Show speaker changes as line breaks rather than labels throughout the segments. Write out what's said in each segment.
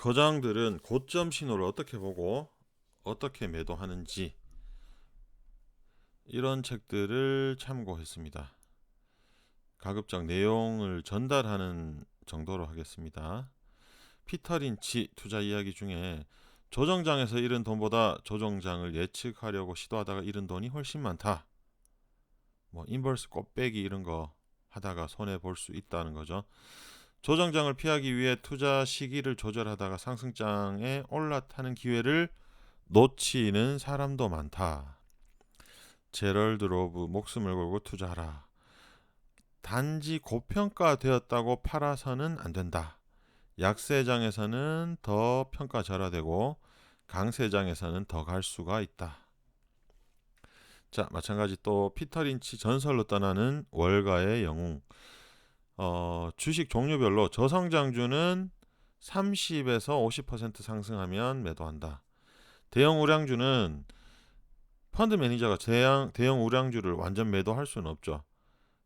거장들은 고점 신호를 어떻게 보고 어떻게 매도하는지 이런 책들을 참고했습니다. 가급적 내용을 전달하는 정도로 하겠습니다. 피터 린치 투자 이야기 중에 조정장에서 잃은 돈보다 조정장을 예측하려고 시도하다가 잃은 돈이 훨씬 많다. 인버스 곱빼기 이런 거 하다가 손해 볼 수 있다는 거죠. 조정장을 피하기 위해 투자 시기를 조절하다가 상승장에 올라타는 기회를 놓치는 사람도 많다. 제럴드 로브 목숨을 걸고 투자하라. 단지 고평가되었다고 팔아서는 안 된다. 약세장에서는 더 평가절하되고 강세장에서는 더 갈 수가 있다. 자, 마찬가지 또 피터 린치 전설로 떠나는 월가의 영웅. 주식 종류별로 저성장주는 30에서 50% 상승하면 매도한다. 대형 우량주는 펀드 매니저가 대형 우량주를 완전 매도할 수는 없죠.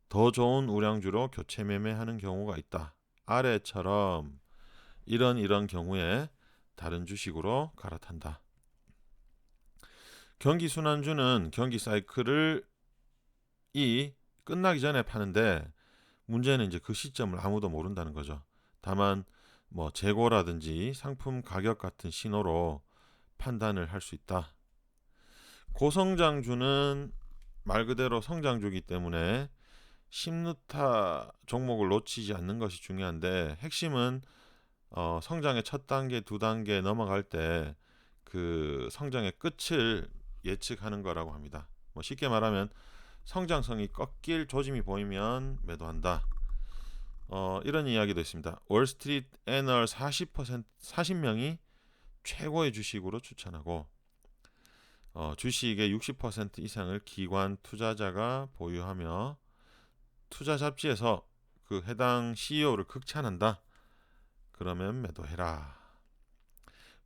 더 좋은 우량주로 교체 매매하는 경우가 있다. 아래처럼 이런 경우에 다른 주식으로 갈아탄다. 경기 순환주는 경기 사이클을 끝나기 전에 파는데 문제는 이제 그 시점을 아무도 모른다는 거죠. 다만 재고라든지 상품 가격 같은 신호로 판단을 할 수 있다. 고성장주는 말 그대로 성장주이기 때문에 10루타 종목을 놓치지 않는 것이 중요한데 핵심은 성장의 첫 단계, 두 단계 넘어갈 때 그 성장의 끝을 예측하는 거라고 합니다. 쉽게 말하면 성장성이 꺾일 조짐이 보이면 매도한다. 이런 이야기도 있습니다. 월스트리트 애널 40명이 최고의 주식으로 추천하고 주식의 60% 이상을 기관 투자자가 보유하며 투자 잡지에서 그 해당 CEO를 극찬한다. 그러면 매도해라.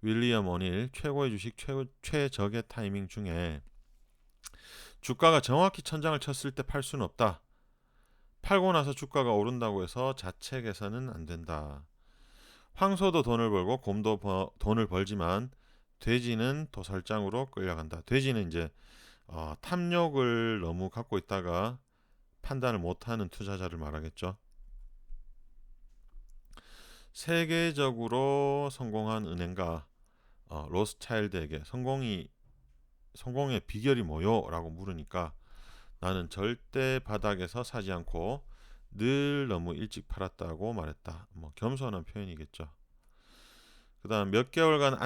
윌리엄 오닐 최고의 주식 최적의 타이밍 중에 주가가 정확히 천장을 쳤을 때 팔 수는 없다. 팔고 나서 주가가 오른다고 해서 자책해서는 안 된다. 황소도 돈을 벌고 곰도 돈을 벌지만 돼지는 도살장으로 끌려간다. 돼지는 이제 탐욕을 너무 갖고 있다가 판단을 못하는 투자자를 말하겠죠. 세계적으로 성공한 은행가 로스차일드에게 성공의 비결이 뭐요? 라고 물으니까 나는 절대 바닥에서 사지 않고 늘 너무 일찍 팔았다고 말했다. 겸손한 표현이겠죠. 그 다음 몇 개월간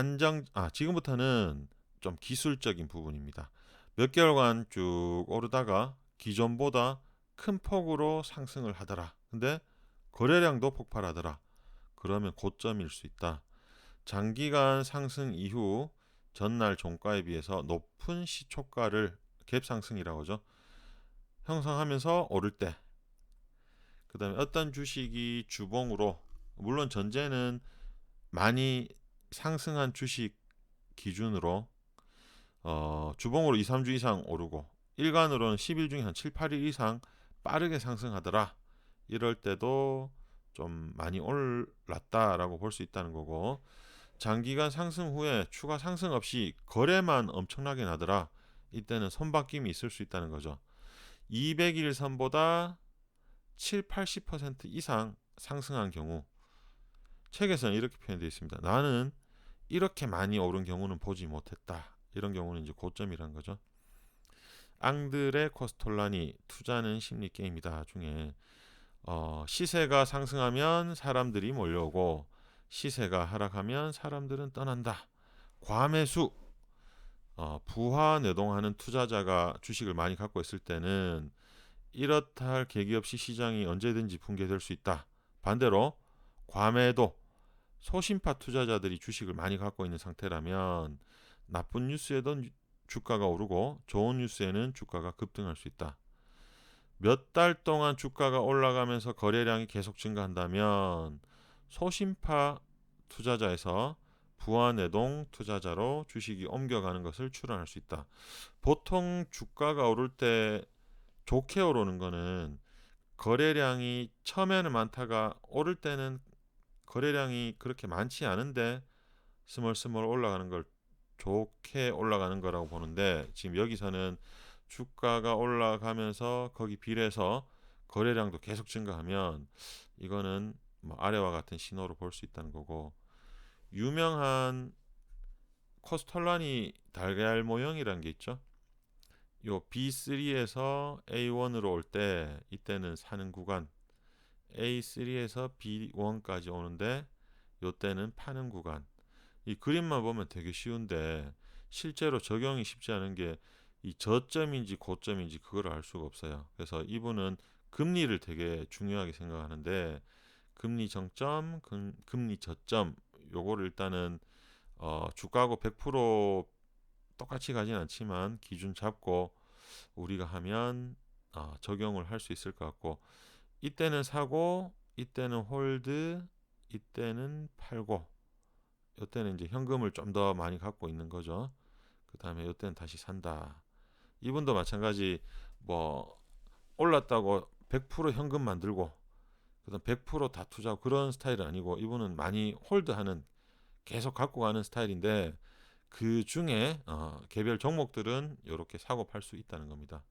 지금부터는 좀 기술적인 부분입니다. 몇 개월간 쭉 오르다가 기존보다 큰 폭으로 상승을 하더라. 근데 거래량도 폭발하더라. 그러면 고점일 수 있다. 장기간 상승 이후 전날 종가에 비해서 높은 시초가를 갭상승이라고 하죠. 형성하면서 오를 때. 그 다음에 어떤 주식이 주봉으로, 물론 전제는 많이 상승한 주식 기준으로 주봉으로 2, 3주 이상 오르고 일간으로는 10일 중에 한 7, 8일 이상 빠르게 상승하더라. 이럴 때도 좀 많이 올랐다라고 볼 수 있다는 거고, 장기간 상승 후에 추가 상승 없이 거래만 엄청나게 나더라. 이때는 손바뀜이 있을 수 있다는 거죠. 200일 선보다 7, 80% 이상 상승한 경우, 책에서는 이렇게 표현되어 있습니다. 나는 이렇게 많이 오른 경우는 보지 못했다. 이런 경우는 이제 고점이라는 거죠. 앙드레 코스톨라니 투자는 심리 게임이다 중에 시세가 상승하면 사람들이 몰려오고 시세가 하락하면 사람들은 떠난다. 과매수, 부하 내동하는 투자자가 주식을 많이 갖고 있을 때는 이렇다 할 계기 없이 시장이 언제든지 붕괴될 수 있다. 반대로 과매도, 소심파 투자자들이 주식을 많이 갖고 있는 상태라면 나쁜 뉴스에도 주가가 오르고 좋은 뉴스에는 주가가 급등할 수 있다. 몇 달 동안 주가가 올라가면서 거래량이 계속 증가한다면 소심파 투자자에서 부하내동 투자자로 주식이 옮겨가는 것을 추론할 수 있다. 보통 주가가 오를 때 좋게 오르는 거는 거래량이 처음에는 많다가 오를 때는 거래량이 그렇게 많지 않은데 스멀스멀 올라가는 걸 좋게 올라가는 거라고 보는데, 지금 여기서는 주가가 올라가면서 거기 비례해서 거래량도 계속 증가하면 이거는 뭐 아래와 같은 신호로 볼 수 있다는 거고, 유명한 코스톨라니 달걀 모형이라는 게 있죠. 요 B3에서 A1으로 올 때 이때는 사는 구간, A3에서 B1까지 오는데 요때는 파는 구간. 이 그림만 보면 되게 쉬운데 실제로 적용이 쉽지 않은 게 이 저점인지 고점인지 그걸 알 수가 없어요. 그래서 이분은 금리를 되게 중요하게 생각하는데, 금리 정점, 금리 저점, 요거를 일단은 주가하고 100% 똑같이 가진 않지만 기준 잡고 우리가 하면 적용을 할 수 있을 것 같고, 이때는 사고, 이때는 홀드, 이때는 팔고, 이때는 이제 현금을 좀 더 많이 갖고 있는 거죠. 그 다음에 이때는 다시 산다. 이분도 마찬가지, 뭐 올랐다고 100% 현금 만들고 그다음 100%다 투자하고 그런 스타일은 아니고, 이분은 많이 홀드하는, 계속 갖고 가는 스타일인데, 그 중에 개별 종목들은 이렇게 사고 팔 수 있다는 겁니다.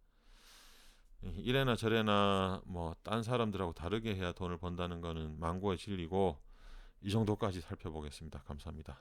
이래나 저래나 뭐 딴 사람들하고 다르게 해야 돈을 번다는 거는 망고의 진리고, 이 정도까지 살펴보겠습니다. 감사합니다.